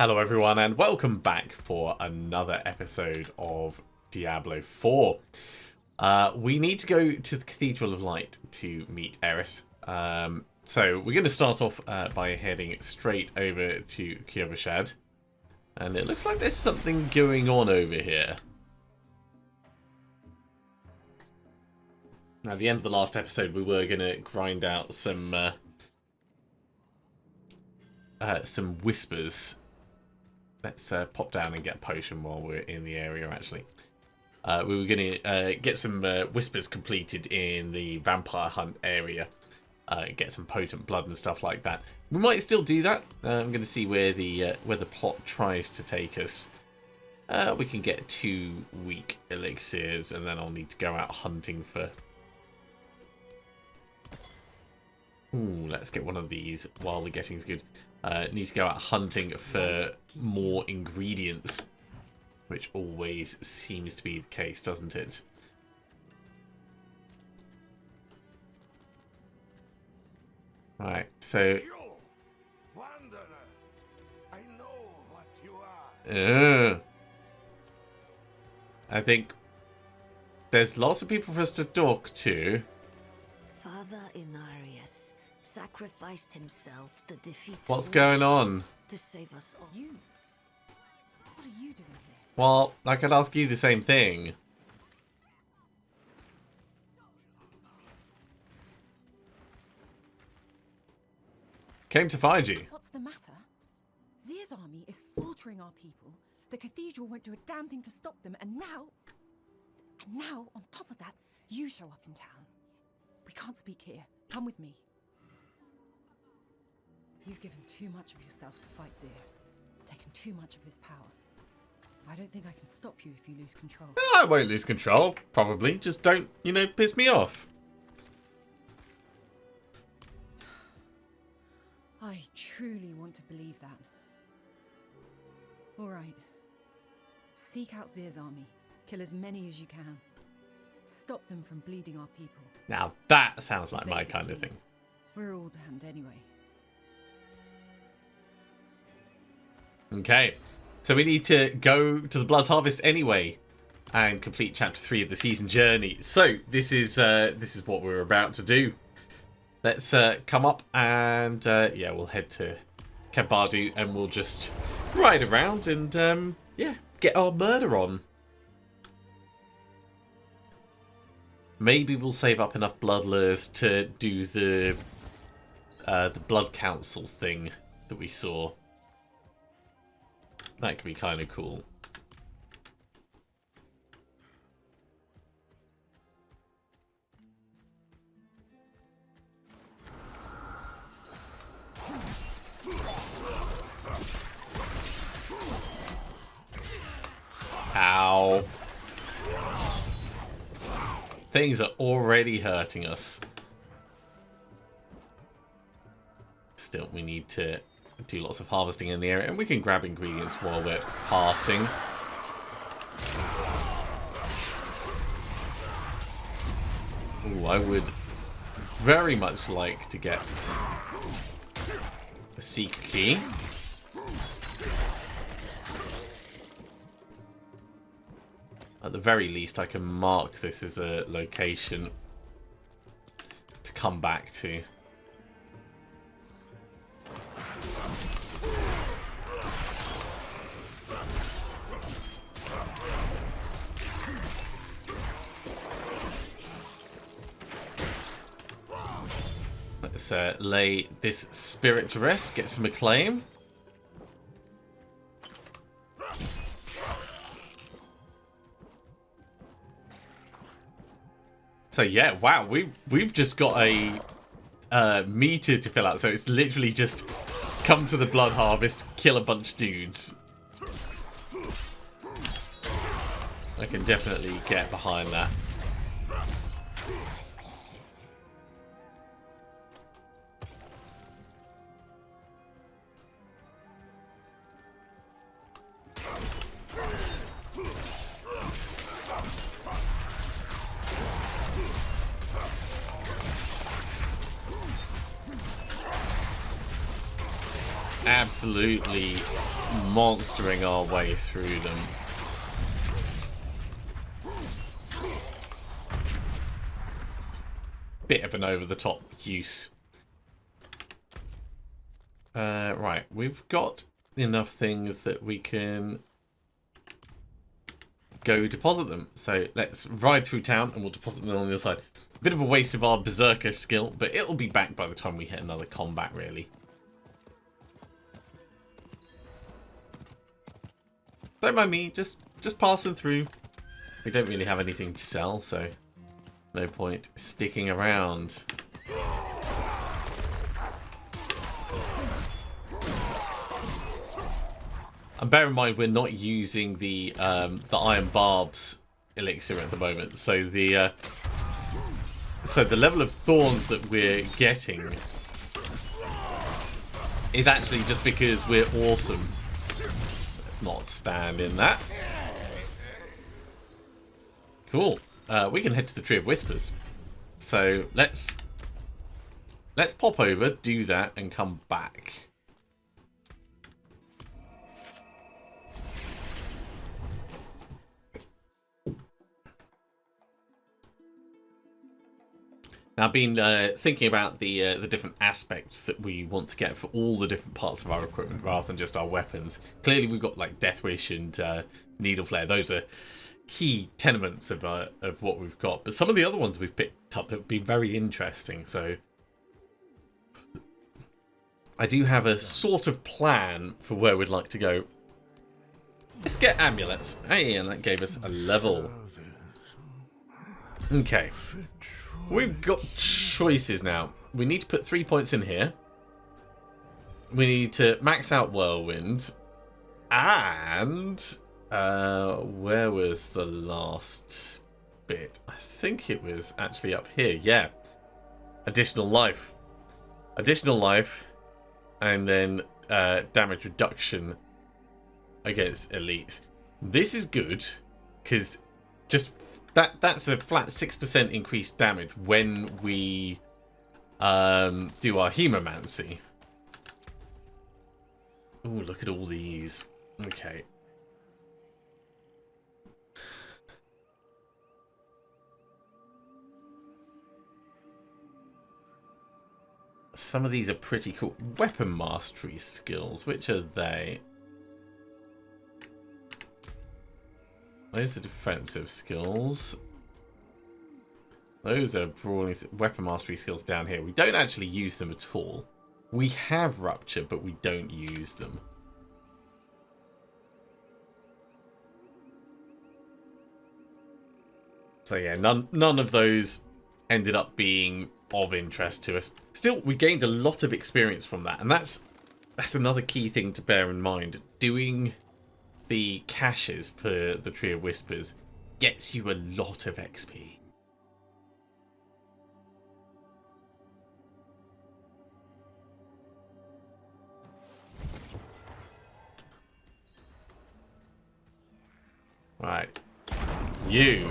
Hello everyone and welcome back for another episode of Diablo 4. We need to go to the Cathedral of Light to meet Eris. So we're going to start off by heading straight over to Kyovashad. And it looks like there's something going on over here. Now, at the end of the last episode, we were going to grind out some whispers. Let's pop down and get a potion while we're in the area, actually. We were going to get some whispers completed in the vampire hunt area. Get some potent blood and stuff like that. We might still do that. I'm going to see where the plot tries to take us. We can get 2 weak elixirs, and then I'll need to go out hunting for... Ooh, let's get one of these while the getting's good. Need to go out hunting for more ingredients, which always seems to be the case, doesn't it? Right, so... I think there's lots of people for us to talk to. Father Inarius sacrificed himself to defeat... What's going on? To save us all. You? What are you doing here? Well, I could ask you the same thing. Came to find you. What's the matter? Zir's army is slaughtering our people. The cathedral won't do a damn thing to stop them, and now, on top of that, you show up in town. We can't speak here. Come with me. You've given too much of yourself to fight Zir. Taken too much of his power. I don't think I can stop you if you lose control. I won't lose control, probably. Just don't, piss me off. I truly want to believe that. All right. Seek out Zir's army. Kill as many as you can. Stop them from bleeding our people. Now that sounds like my kind of thing. We're all damned anyway. Okay, so we need to go to the Blood Harvest anyway and complete Chapter 3 of the Season Journey. So this is what we're about to do. Let's come up and yeah, we'll head to Kabadu and we'll just ride around and yeah, get our murder on. Maybe we'll save up enough blood lures to do the Blood Council thing that we saw. That could be kind of cool. Ow. Things are already hurting us. Still, we need to do lots of harvesting in the area, and we can grab ingredients while we're passing. Ooh, I would very much like to get a seeker key. At the very least, I can mark this as a location to come back to. Let's lay this spirit to rest, get some acclaim. So yeah, wow, we've just got a meter to fill out. So it's literally just come to the Blood Harvest, kill a bunch of dudes. I can definitely get behind that. absolutely monstering our way through them. Bit of an over-the-top use. Right, we've got enough things that we can go deposit them. So let's ride through town and we'll deposit them on the other side. A bit of a waste of our berserker skill, but it'll be back by the time we hit another combat, really. Don't mind me, just passing through. We don't really have anything to sell, so no point sticking around. And bear in mind, we're not using the Iron Barbs elixir at the moment, so the level of Thorns that we're getting is actually just because we're awesome. Let's not stand in that. Cool. We can head to the Tree of Whispers. So let's pop over, do that, and come back. Now, I've been thinking about the different aspects that we want to get for all the different parts of our equipment, rather than just our weapons. Clearly, we've got like Death Wish and Needle Flare. Those are key tenements of what we've got. But some of the other ones we've picked up have been very interesting. So I do have a sort of plan for where we'd like to go. Let's get amulets. Hey, and that gave us a level. Okay. We've got choices now. We need to put 3 points in here. We need to max out Whirlwind. And where was the last bit? I think it was actually up here. Yeah. Additional life. Additional life. And then damage reduction against elites. This is good, because just that's a flat 6% increased damage when we do our hemomancy. Oh, look at all these. Okay. Some of these are pretty cool. Weapon mastery skills. Which are they? Those are defensive skills. Those are brawling weapon mastery skills down here. We don't actually use them at all. We have Rupture, but we don't use them. So yeah, none of those ended up being of interest to us. Still, we gained a lot of experience from that, and that's another key thing to bear in mind. Doing the caches for the Tree of Whispers gets you a lot of XP. Right. You.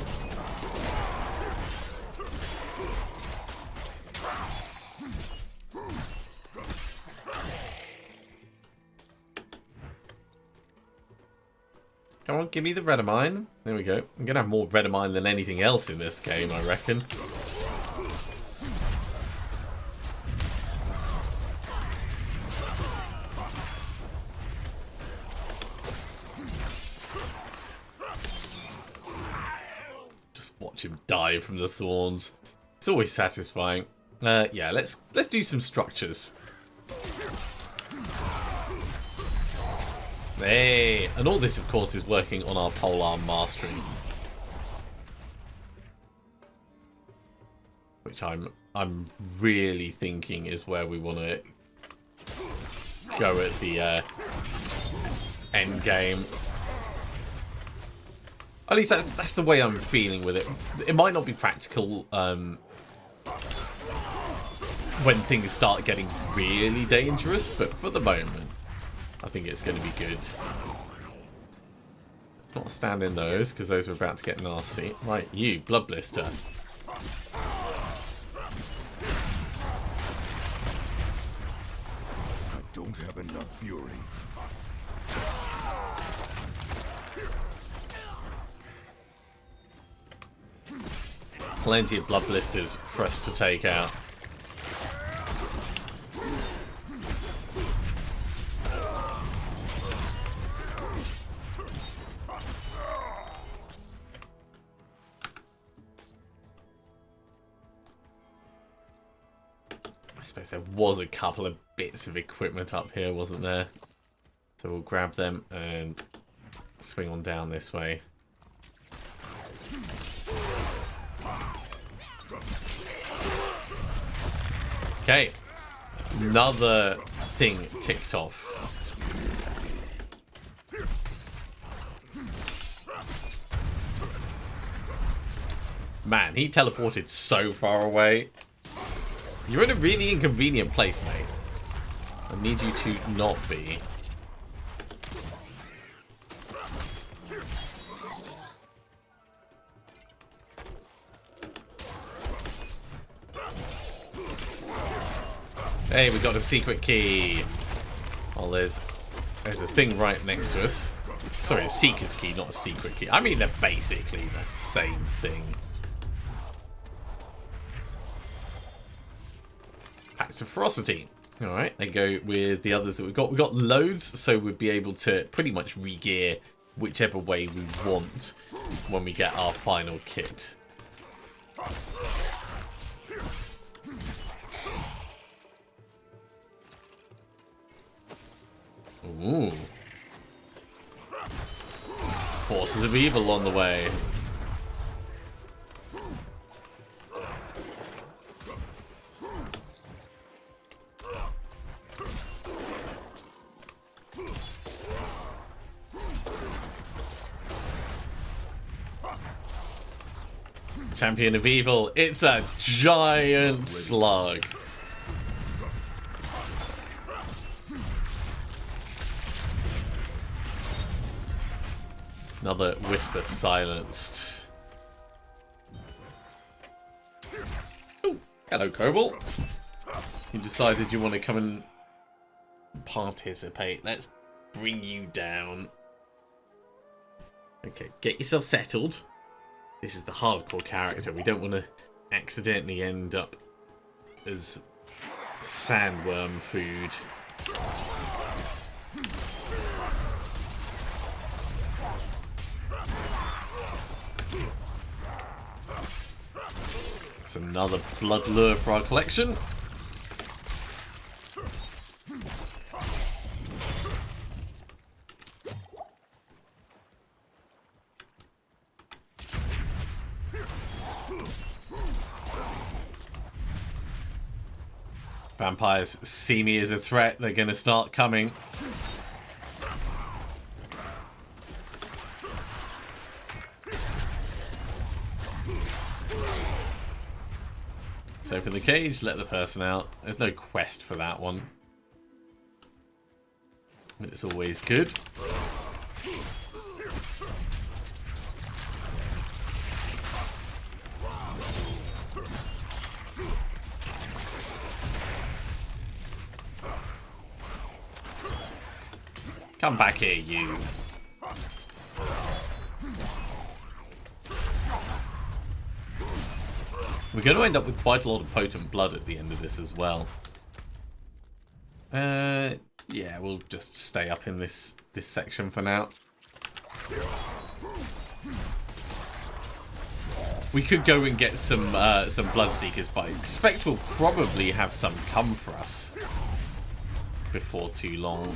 Come on, give me the Redamine. There we go. I'm going to have more Redamine than anything else in this game, I reckon. Just watch him die from the thorns. It's always satisfying. Yeah, let's do some structures. Hey, and all this, of course, is working on our polearm mastery, which I'm really thinking is where we want to go at the end game. At least that's the way I'm feeling with it. It might not be practical when things start getting really dangerous, but for the moment, I think it's going to be good. Let's not stand in those, because those are about to get nasty. Right, you, Blood Blister. I don't have enough. fury. Plenty of blood blisters for us to take out. I suppose there was a couple of bits of equipment up here, wasn't there? So we'll grab them and swing on down this way. Okay, another thing ticked off. Man, he teleported so far away. You're in a really inconvenient place, mate. I need you to not be. Hey, we got a secret key. Oh, there's a thing right next to us. Sorry, a seeker's key, not a secret key. I mean, they're basically the same thing. Packs of ferocity. Alright, they go with the others that we've got. We've got loads, so we'll be able to pretty much re-gear whichever way we want when we get our final kit. Ooh. Forces of evil on the way. Champion of Evil. It's a giant slug. Another whisper silenced. Oh, hello, Kobold. You decided you want to come and participate. Let's bring you down. Okay, get yourself settled. This is the hardcore character. We don't want to accidentally end up as sandworm food. It's another blood lure for our collection. Vampires see me as a threat. They're going to start coming. Let's open the cage, let the person out. There's no quest for that one. But it's always good. Come back here, you. We're going to end up with quite a lot of potent blood at the end of this as well. Yeah, we'll just stay up in this section for now. We could go and get some Bloodseekers, but I expect we'll probably have some come for us before too long.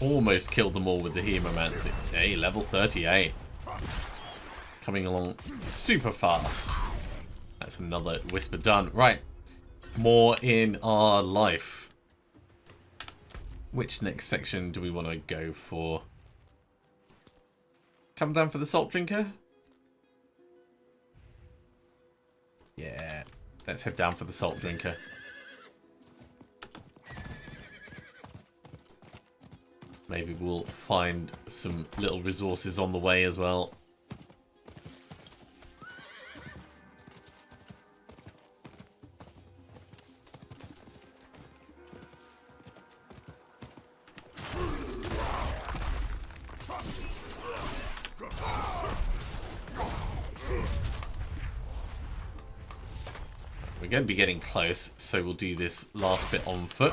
Almost killed them all with the Hemomancy. Hey, level 38. Coming along super fast. That's another whisper done. Right. More in our life. Which next section do we want to go for? Come down for the salt drinker? Yeah. Let's head down for the salt drinker. Maybe we'll find some little resources on the way as well. We're going to be getting close, so we'll do this last bit on foot.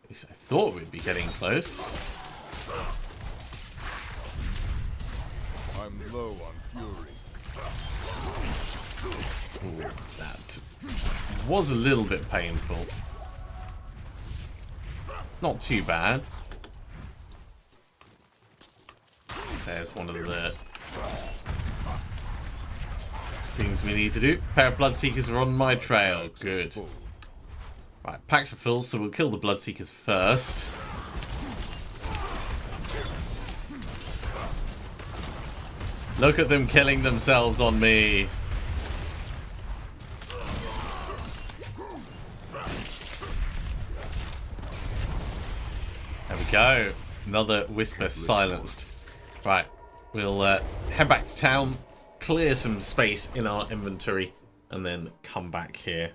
At least I thought we'd be getting close. I'm low on fury. Ooh, that was a little bit painful. Not too bad. There's one of the things we need to do. A pair of Bloodseekers are on my trail. Good. Right, packs are full, so we'll kill the Bloodseekers first. Look at them killing themselves on me. There we go. Another Whisper silenced. Right, we'll head back to town, clear some space in our inventory, and then come back here.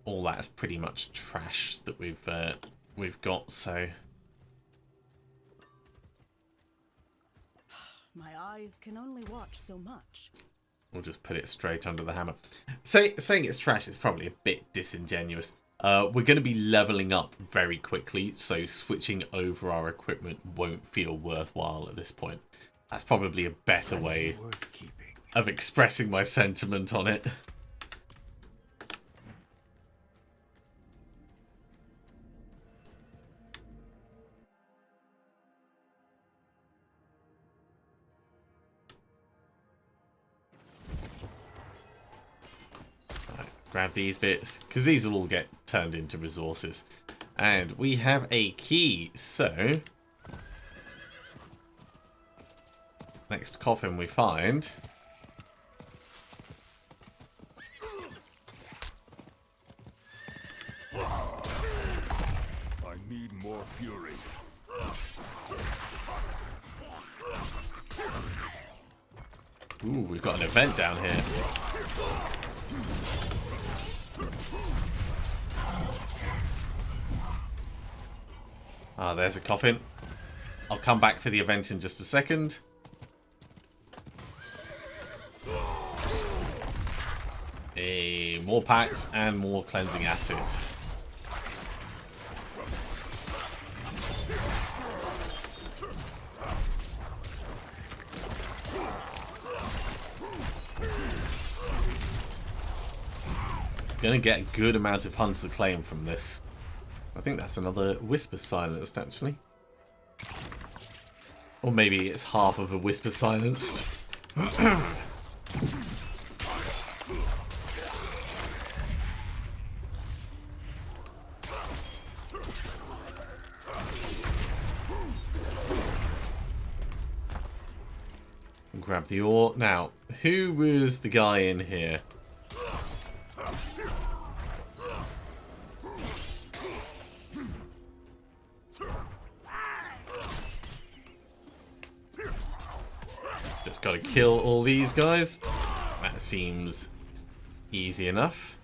All that's pretty much trash that we've got, so My eyes can only watch so much. we'll just put it straight under the hammer. Saying it's trash is probably a bit disingenuous. We're going to be leveling up very quickly, so switching over our equipment won't feel worthwhile at this point. That's probably a better way of expressing my sentiment on it. Grab these bits, because these will all get turned into resources. And we have a key, so next coffin we find. I need more fury. Ooh, we've got an event down here. Ah, there's a coffin. I'll come back for the event in just a second. More packs and more cleansing acid. Gonna get a good amount of Hunter's Acclaim from this. I think that's another Whisper silenced, actually. Or maybe it's half of a Whisper silenced. Grab the ore. Now, who was the guy in here? Just gotta kill all these guys. That seems easy enough.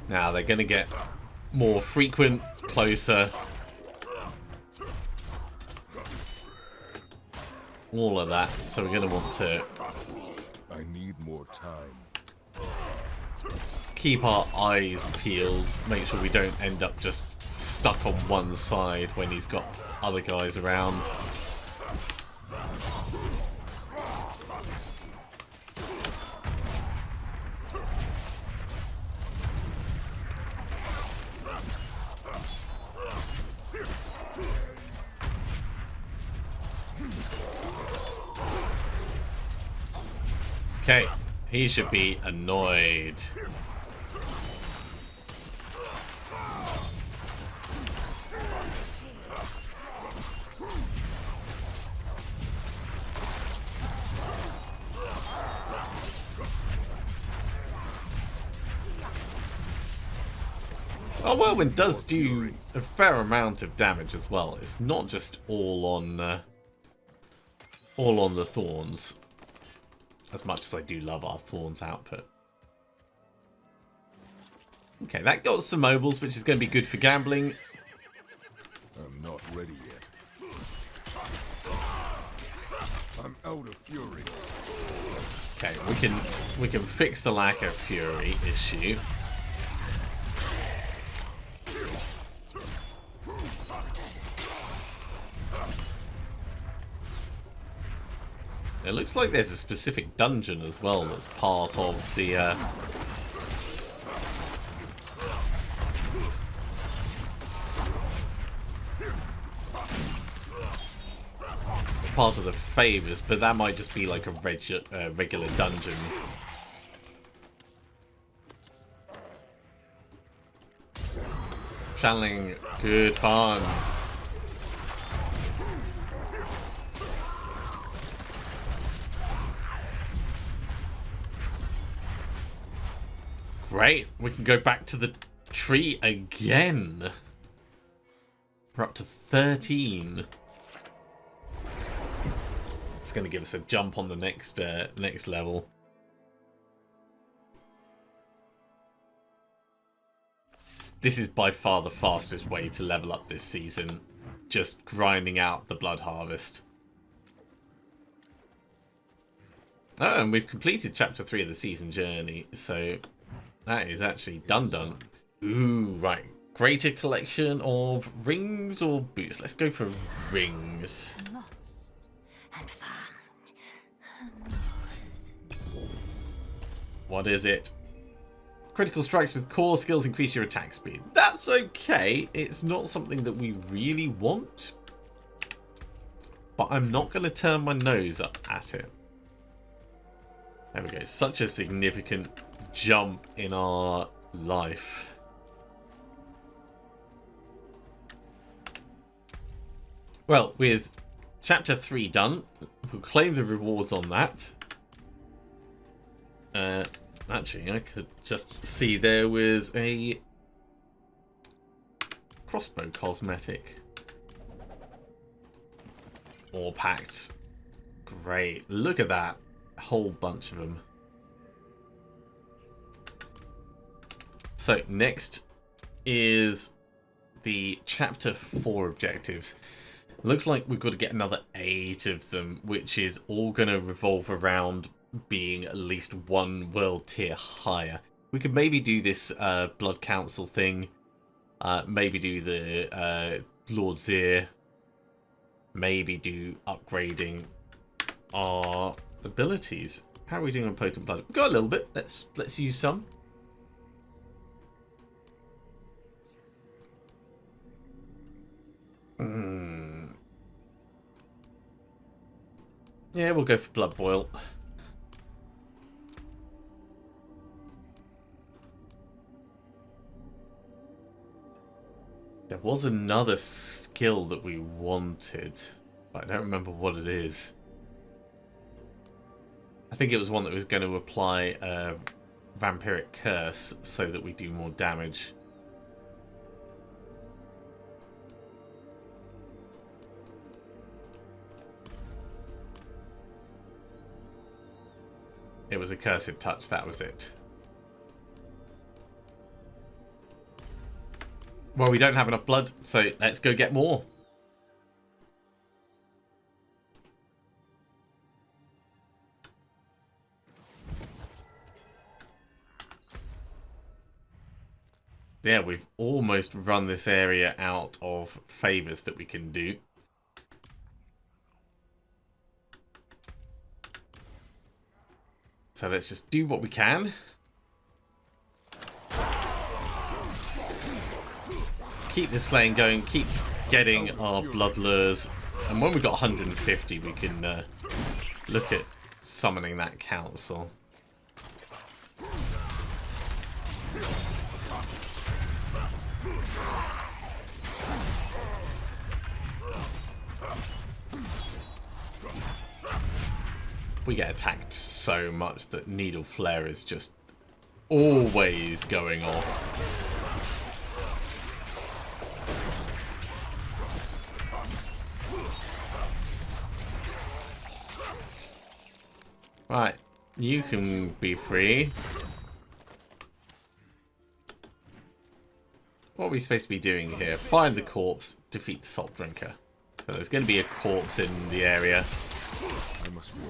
Now they're gonna get more frequent, closer. All of that, so we're going to want to I need more time. keep our eyes peeled, make sure we don't end up just stuck on one side when he's got other guys around. Okay, he should be annoyed. Oh, Whirlwind does do a fair amount of damage as well. It's not just all on the Thorns. As much as I do love our Thorns output. Okay, that got some mobiles, which is going to be good for gambling. I'm not ready yet. I'm out of fury. Okay, we can fix the lack of fury issue. It looks like there's a specific dungeon as well that's part of the part of the favors, but that might just be like a regular dungeon. Channeling, good fun. Great, we can go back to the tree again. We're up to 13. It's going to give us a jump on the next level. This is by far the fastest way to level up this season. Just grinding out the Blood Harvest. Oh, and we've completed Chapter 3 of the season journey, so that is actually done. Ooh, right. Greater collection of rings or boots? Let's go for rings. What is it? Critical strikes with core skills increase your attack speed. That's okay. It's not something that we really want. But I'm not going to turn my nose up at it. There we go. Such a significant jump in our life. Well, with Chapter 3 done, we'll claim the rewards on that. Actually, I could just see there was a crossbow cosmetic. All packed. Great. Look at that. A whole bunch of them. So, next is the Chapter 4 objectives. Looks like we've got to get another 8 of them, which is all going to revolve around being at least one world tier higher. We could maybe do this Blood Council thing. Maybe do the Lord Zir. Maybe do upgrading our abilities. How are we doing on Potent Blood? We've got a little bit. Let's use some. Yeah, we'll go for Blood Boil. There was another skill that we wanted, but I don't remember what it is. I think it was one that was going to apply a vampiric curse so that we do more damage. It was a cursed touch, that was it. Well, we don't have enough blood, so let's go get more. Yeah, we've almost run this area out of favors that we can do. So let's just do what we can. Keep the slaying going, keep getting our blood lures. And when we've got 150, we can look at summoning that council. We get attacked so much that Needle Flare is just always going off. Right, you can be free. What are we supposed to be doing here? Find the corpse, defeat the salt drinker. So there's going to be a corpse in the area. I must wait.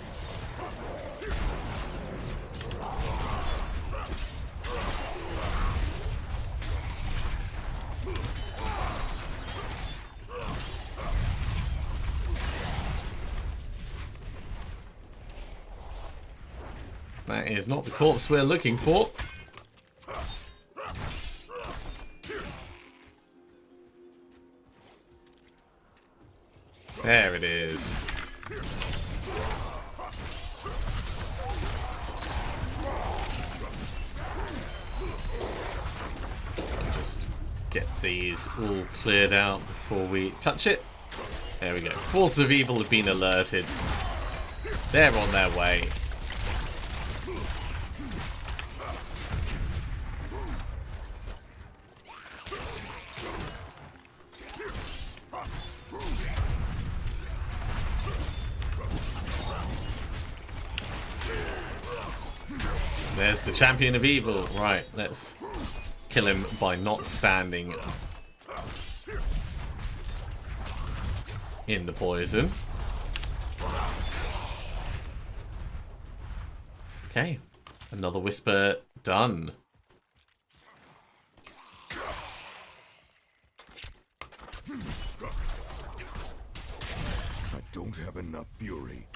That is not the corpse we're looking for. There it is. Just get these all cleared out before we touch it. There we go. Forces of Evil have been alerted. They're on their way. There's the champion of evil. Right, let's kill him by not standing in the poison. Okay, another whisper done. I don't have enough fury.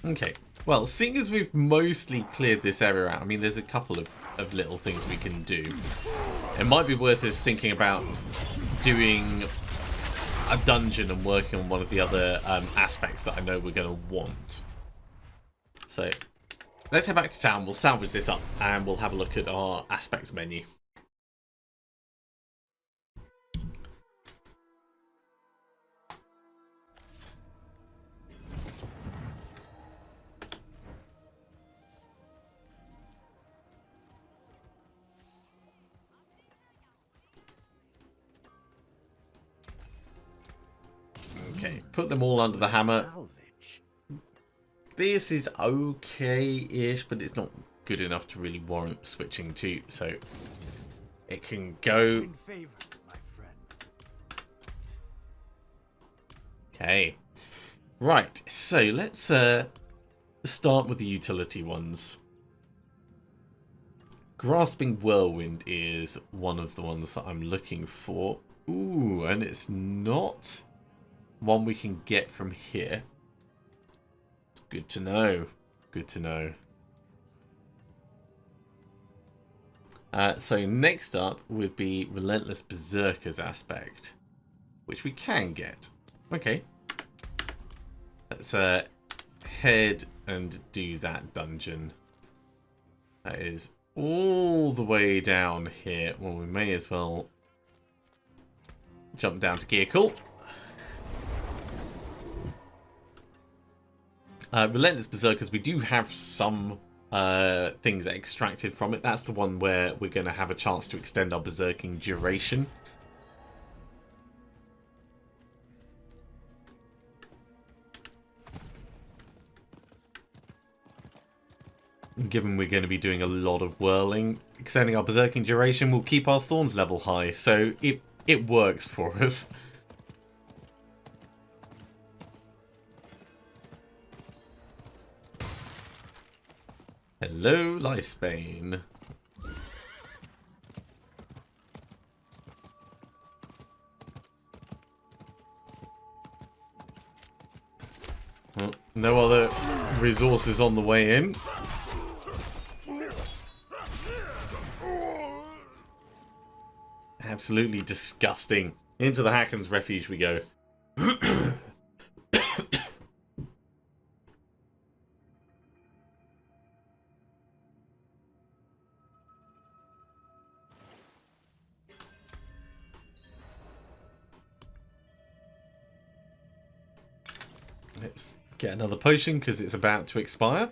Okay, well, seeing as we've mostly cleared this area out, I mean, there's a couple of little things we can do. It might be worth us thinking about doing a dungeon and working on one of the other aspects that I know we're going to want. So, let's head back to town, we'll salvage this up, and we'll have a look at our aspects menu. Okay, put them all under the hammer. This is okay-ish, but it's not good enough to really warrant switching to, so it can go. Okay. Right, so let's start with the utility ones. Grasping Whirlwind is one of the ones that I'm looking for. Ooh, and it's not one we can get from here. Good to know. Good to know. So next up would be Relentless Berserker's aspect, which we can get. Okay. Let's head and do that dungeon. That is all the way down here. Well, we may as well jump down to Gear Cult. Relentless Berserkers, we do have some things extracted from it. That's the one where we're going to have a chance to extend our berserking duration. Given we're going to be doing a lot of whirling, extending our berserking duration will keep our Thorns level high, so it works for us. Hello, Lifesbane. Well, no other resources on the way in. Absolutely disgusting. Into the Hacken's Refuge we go. Let's get another potion because it's about to expire.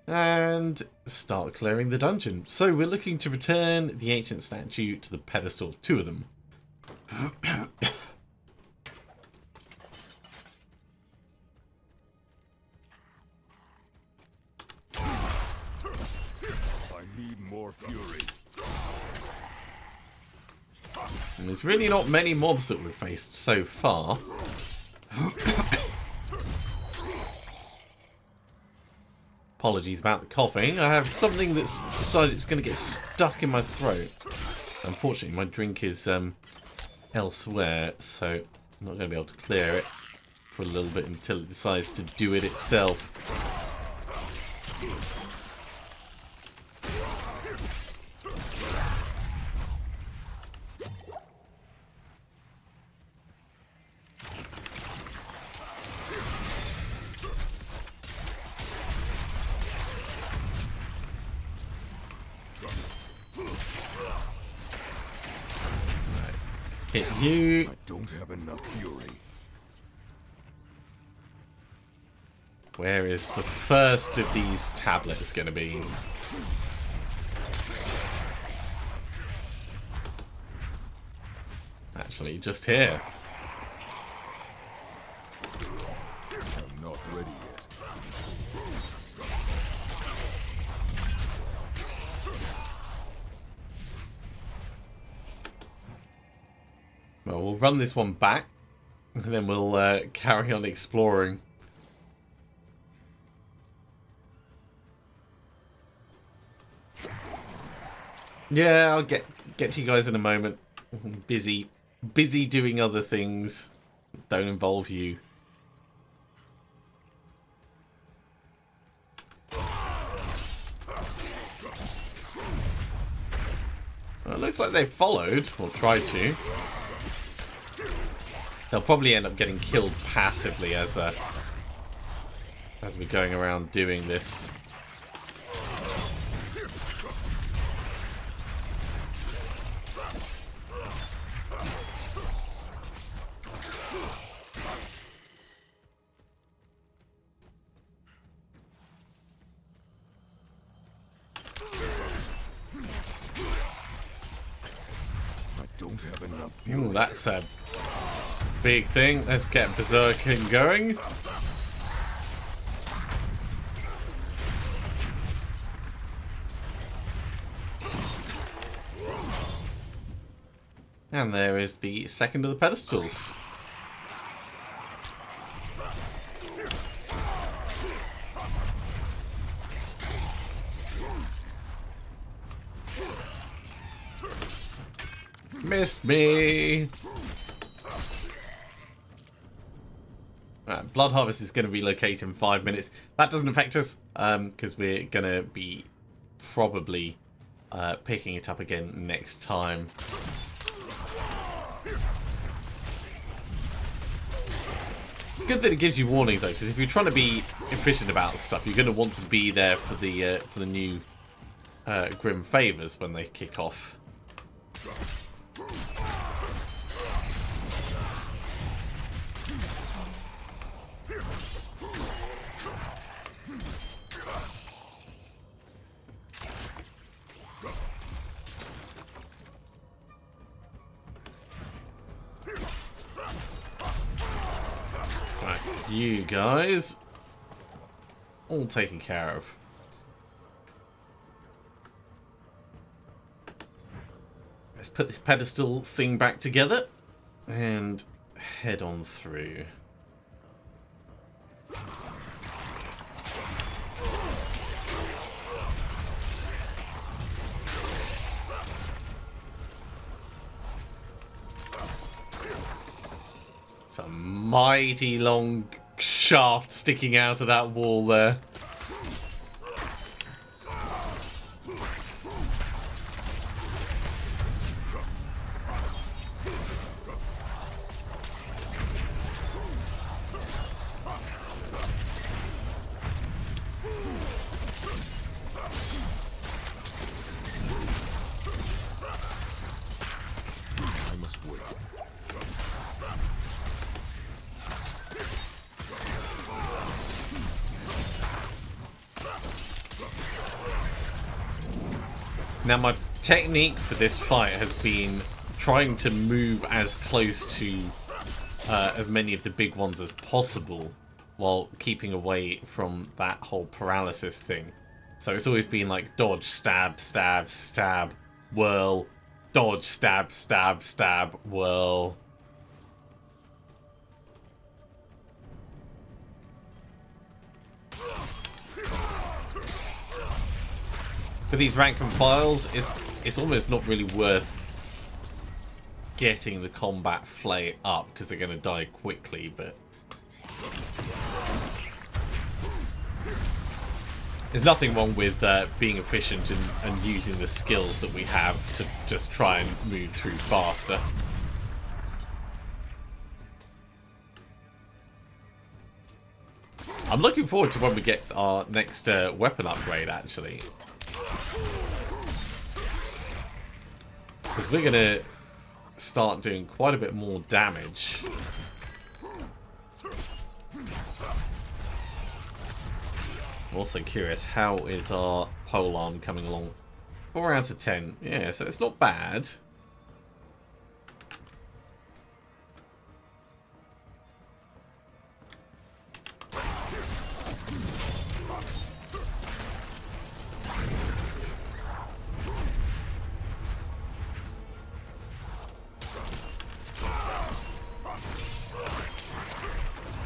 And start clearing the dungeon. So we're looking to return the ancient statue to the pedestal. 2 of them. I need more fury. And there's really not many mobs that we've faced so far. Apologies about the coughing. I have something that's decided it's going to get stuck in my throat. Unfortunately, my drink is elsewhere, so I'm not going to be able to clear it for a little bit until it decides to do it itself. Hit you. I don't have enough fury. Where is the first of these tablets going to be? Actually, just here. I'm not ready yet. Well, we'll run this one back, and then we'll carry on exploring. Yeah, I'll get to you guys in a moment. Busy doing other things. Don't involve you. Well, it looks like they followed, or tried to. They'll probably end up getting killed passively as we're going around doing this. I don't have enough Ooh, fury. that's a big thing. Let's get Berserking going. And there is the second of the pedestals. Missed me. Right, Blood Harvest is going to relocate in 5 minutes. That doesn't affect us because we're going to be probably picking it up again next time. It's good that it gives you warnings though, because if you're trying to be efficient about stuff, you're going to want to be there for the new Grim Favors when they kick off. Right, you guys all taken care of. Let's put this pedestal thing back together and head on through. It's a mighty long shaft sticking out of that wall there. I must wait. Now my technique for this fight has been trying to move as close to as many of the big ones as possible while keeping away from that whole paralysis thing. So it's always been like dodge, stab, stab, stab, whirl, dodge, stab, stab, stab, whirl. For these rank and files, it's almost not really worth getting the combat flay up because they're going to die quickly, but there's nothing wrong with being efficient and using the skills that we have to just try and move through faster. I'm looking forward to when we get our next weapon upgrade, actually. Because we're going to start doing quite a bit more damage. I'm also curious, how is our polearm coming along? 4 out of 10. Yeah, so it's not bad.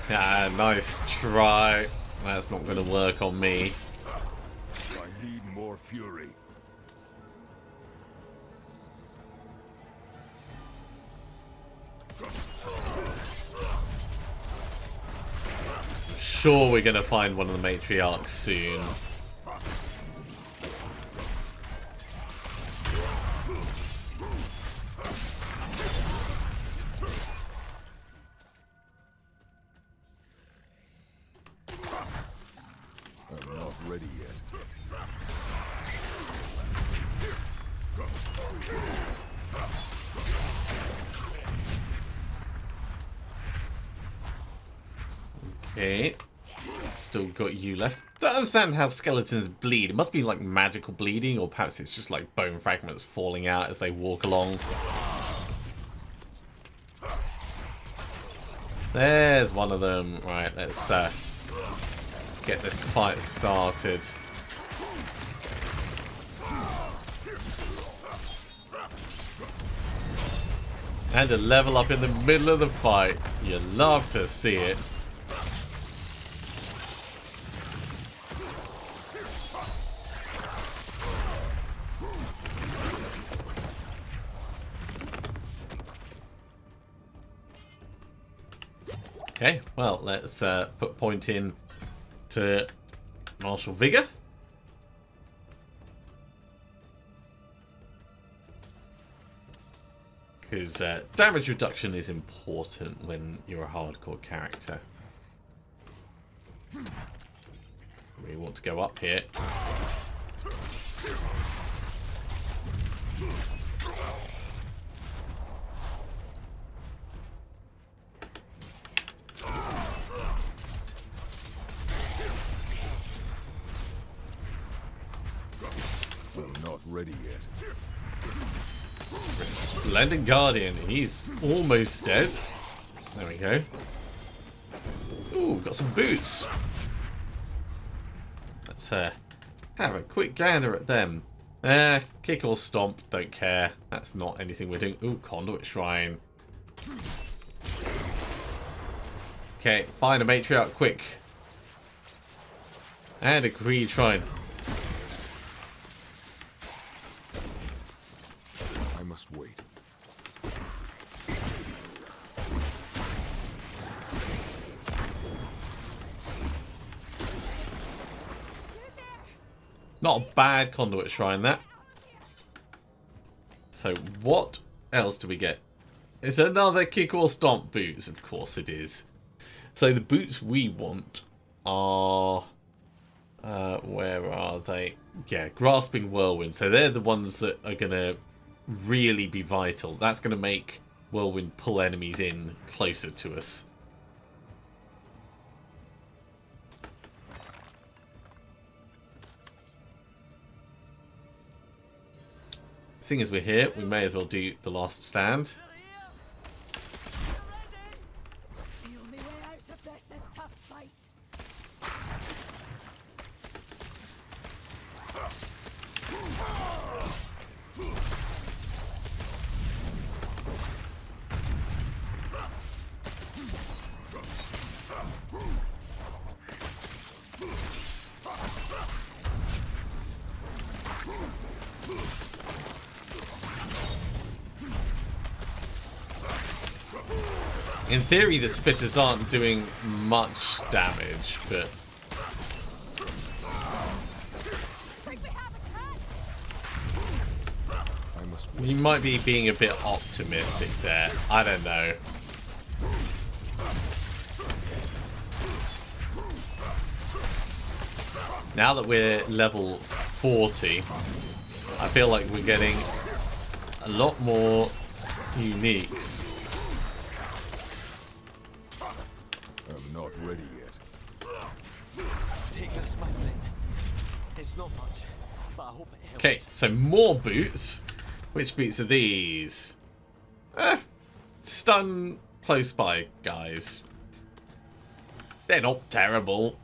Ah, nice try. That's not going to work on me. I need more fury. Sure, we're going to find one of the matriarchs soon. I'm not ready yet. Okay. Still got you left. Don't understand how skeletons bleed. It must be like magical bleeding, or perhaps it's just like bone fragments falling out as they walk along. There's one of them. Right, let's get this fight started. And a level up in the middle of the fight. You love to see it. Okay, well, let's put point in to martial vigor. Because damage reduction is important when you're a hardcore character. We want to go up here. I'm not ready yet. Resplendent Guardian. He's almost dead. There we go. Ooh, got some boots. Let's have a quick gander at them. Kick or stomp, don't care. That's not anything we're doing. Ooh, Conduit Shrine. Okay, find a matriarch quick. And a greed shrine. I must wait. Not a bad conduit shrine, that. So what else do we get? It's another kick or stomp boots. Of course it is. So the boots we want are... where are they? Yeah, Grasping Whirlwind. So they're the ones that are going to really be vital. That's going to make Whirlwind pull enemies in closer to us. seeing as we're here, we may as well do the last stand. The only way out of this is to fight. In theory, the spitters aren't doing much damage, but I must wait. you might be being a bit optimistic there. I don't know. Now that we're level 40, I feel like we're getting a lot more uniques. I'm not ready yet. Take this, my friend. It's not much, but I hope it helps. Okay, so more boots. Which boots are these? Stun close by, guys. They're not terrible.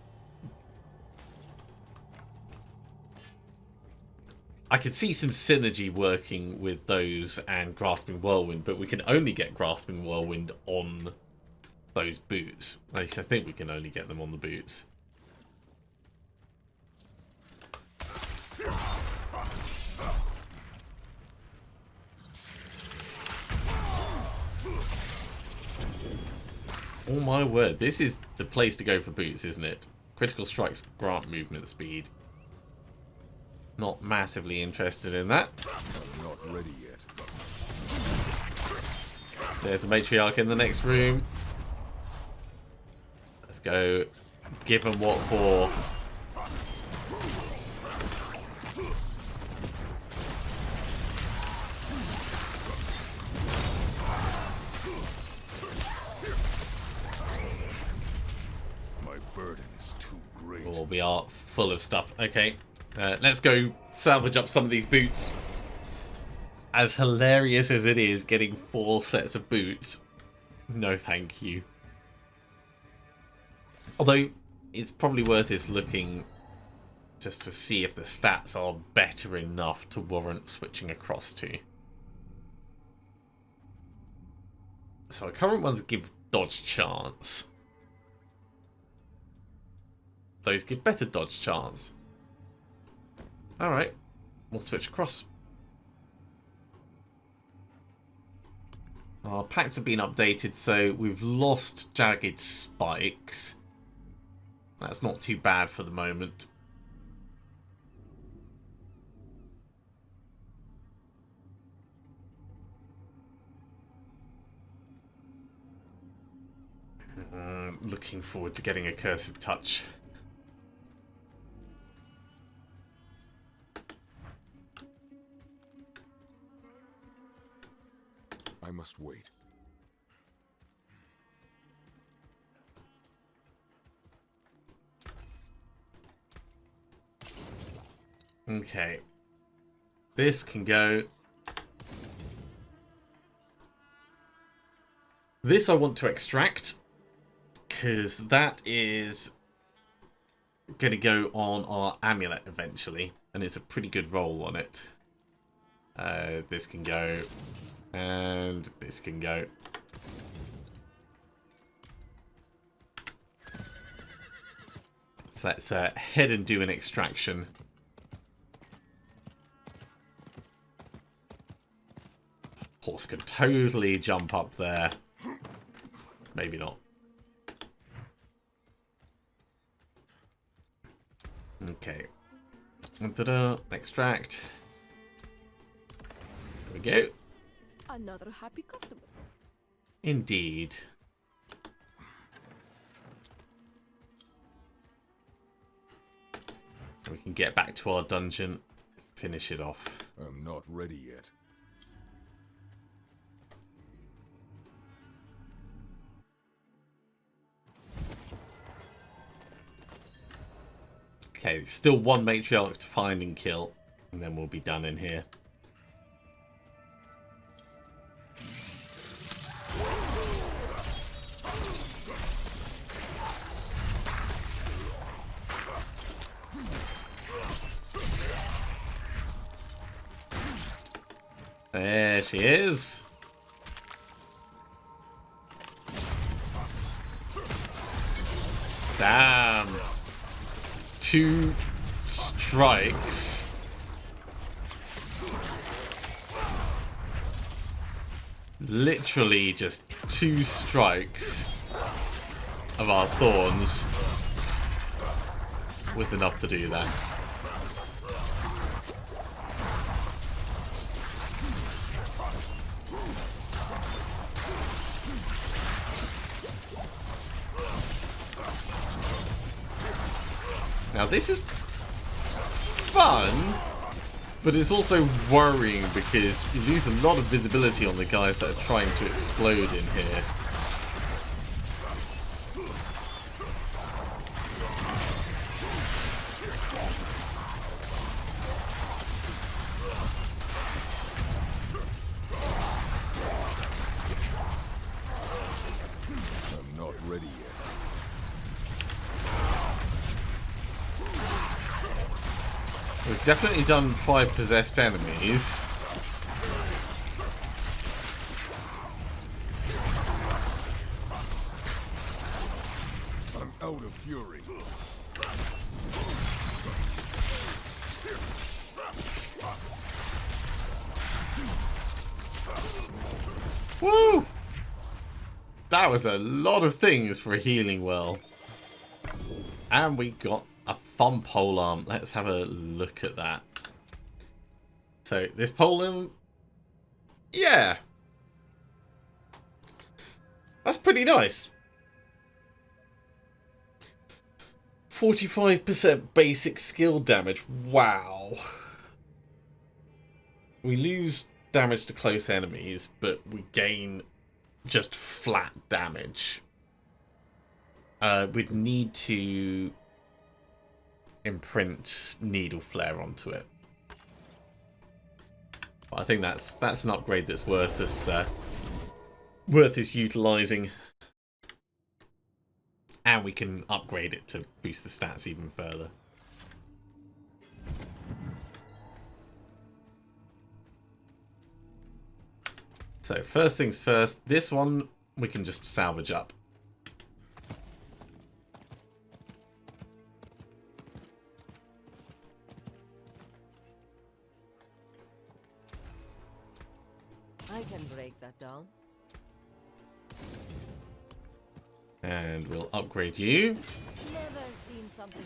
I could see some synergy working with those and Grasping Whirlwind, but we can only get Grasping Whirlwind on those boots. At least I think we can only get them on the boots. Oh my word, this is the place to go for boots, isn't it? Critical strikes grant movement speed. Not massively interested in that. I'm not ready yet. There's a matriarch in the next room. Let's go give them what for. My burden is too great. Oh, we are full of stuff. Okay, let's go salvage up some of these boots. As hilarious as it is getting 4 sets of boots, no thank you. Although, it's probably worth us looking just to see if the stats are better enough to warrant switching across to. So our current ones give dodge chance. Those give better dodge chance. Alright, we'll switch across. Our packs have been updated, so we've lost jagged spikes. That's not too bad for the moment. Looking forward to getting a Cursed Touch. I must wait. Okay. This can go. This I want to extract, because that is going to go on our amulet eventually, and it's a pretty good roll on it. This can go, and this can go. So let's head and do an extraction. Horse can totally jump up there. Maybe not. Okay. Ta-da. Extract. There we go. Another happy customer. Indeed. We can get back to our dungeon. Finish it off. I'm not ready yet. Okay, still one matriarch to find and kill, and then we'll be done in here. Cheers. Damn. 2 strikes. Literally just 2 strikes of our Thorns was enough to do that. Now this is fun, but it's also worrying because you lose a lot of visibility on the guys that are trying to explode in here. I'm not ready yet. We've definitely done 5 possessed enemies. I'm out of fury. Woo! That was a lot of things for a healing well. And we got a fun polearm. Let's have a look at that. So this polearm, yeah, that's pretty nice. 45% basic skill damage. Wow. We lose damage to close enemies, but we gain just flat damage. We'd need to imprint needle flare onto it. But I think that's an upgrade that's worth us utilizing, and we can upgrade it to boost the stats even further. So first things first, this one we can just salvage up. I can break that down. And we'll upgrade you. Never seen something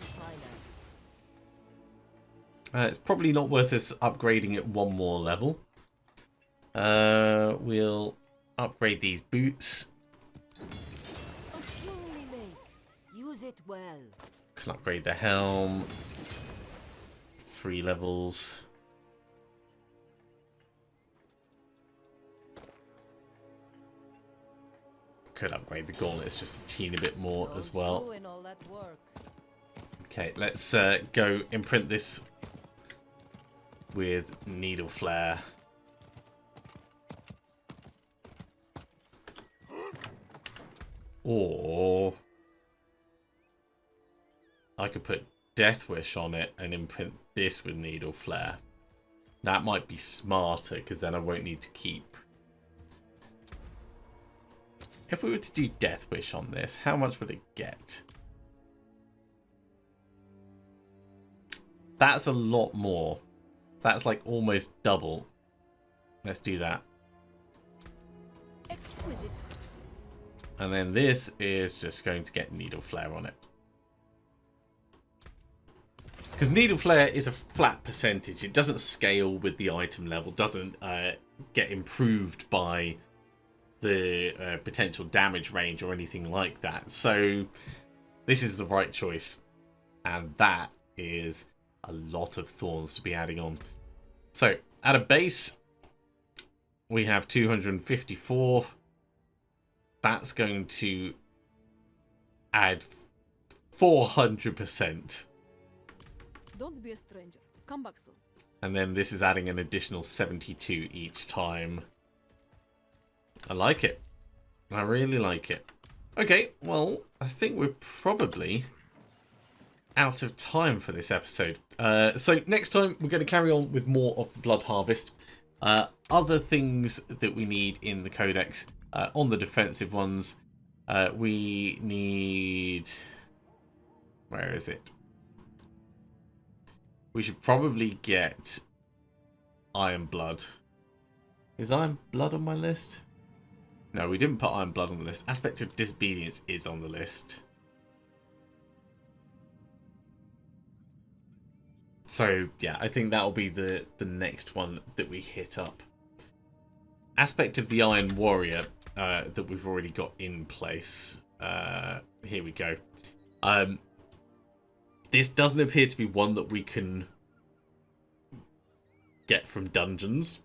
finer. It's probably not worth us upgrading it 1 more level. We'll upgrade these boots. A kingly make. Use it well. Can upgrade the helm. 3 levels. Could upgrade the gauntlets just a teeny bit more as well. Doing all that work. Okay, let's go imprint this with needle flare. Or I could put Death Wish on it and imprint this with needle flare. That might be smarter because then I won't need to keep. If we were to do Death Wish on this, how much would it get? That's a lot more. That's like almost double. Let's do that. Exquisite. And then this is just going to get needle flare on it. Because needle flare is a flat percentage. It doesn't scale with the item level. Doesn't get improved by the potential damage range or anything like that. So this is the right choice. And that is a lot of thorns to be adding on. So at a base, we have 254. That's going to add 400%. Don't be a stranger. Come back soon. And then this is adding an additional 72 each time. I like it. I really like it. Okay, well, I think we're probably out of time for this episode. So next time we're going to carry on with more of the Blood Harvest. Other things that we need in the codex, on the defensive ones, we need... Where is it? We should probably get Iron Blood. Is Iron Blood on my list? No, we didn't put Iron Blood on the list. Aspect of Disobedience is on the list. So, yeah, I think that'll be the next one that we hit up. Aspect of the Iron Warrior that we've already got in place. Here we go. This doesn't appear to be one that we can get from dungeons.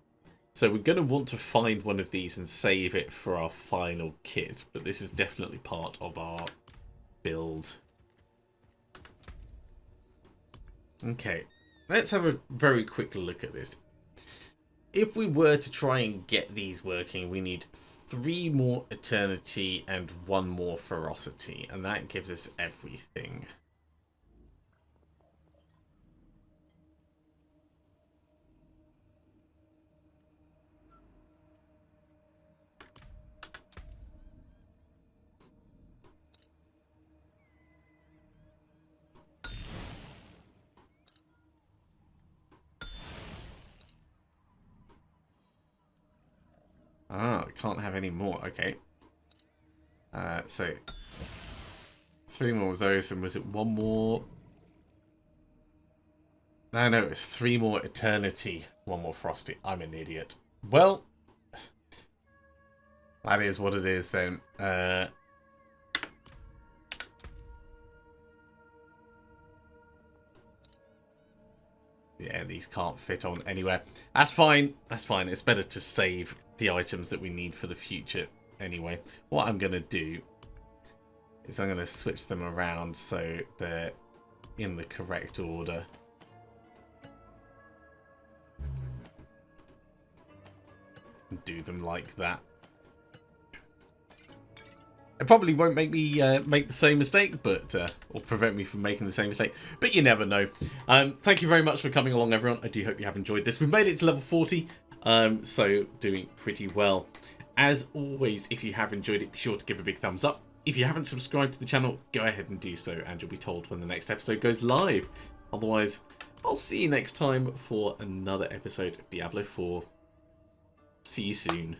So we're going to want to find one of these and save it for our final kit. But this is definitely part of our build. Okay, let's have a very quick look at this. If we were to try and get these working, we need 3 more Eternity and 1 more Ferocity. And that gives us everything. Ah, can't have any more. Okay. So 3 more of those, and was it 1 more? No, it's 3 more Eternity, 1 more Frosty. I'm an idiot. Well, that is what it is then. Yeah, these can't fit on anywhere. That's fine. That's fine. It's better to save the items that we need for the future anyway. What I'm going to do is I'm going to switch them around so they're in the correct order. Do them like that. It probably won't make me make the same mistake, but or prevent me from making the same mistake. But you never know. Thank you very much for coming along, everyone. I do hope you have enjoyed this. We've made it to level 40, so doing pretty well. As always, if you have enjoyed it, be sure to give a big thumbs up. If you haven't subscribed to the channel, go ahead and do so, and you'll be told when the next episode goes live. Otherwise, I'll see you next time for another episode of Diablo 4. See you soon.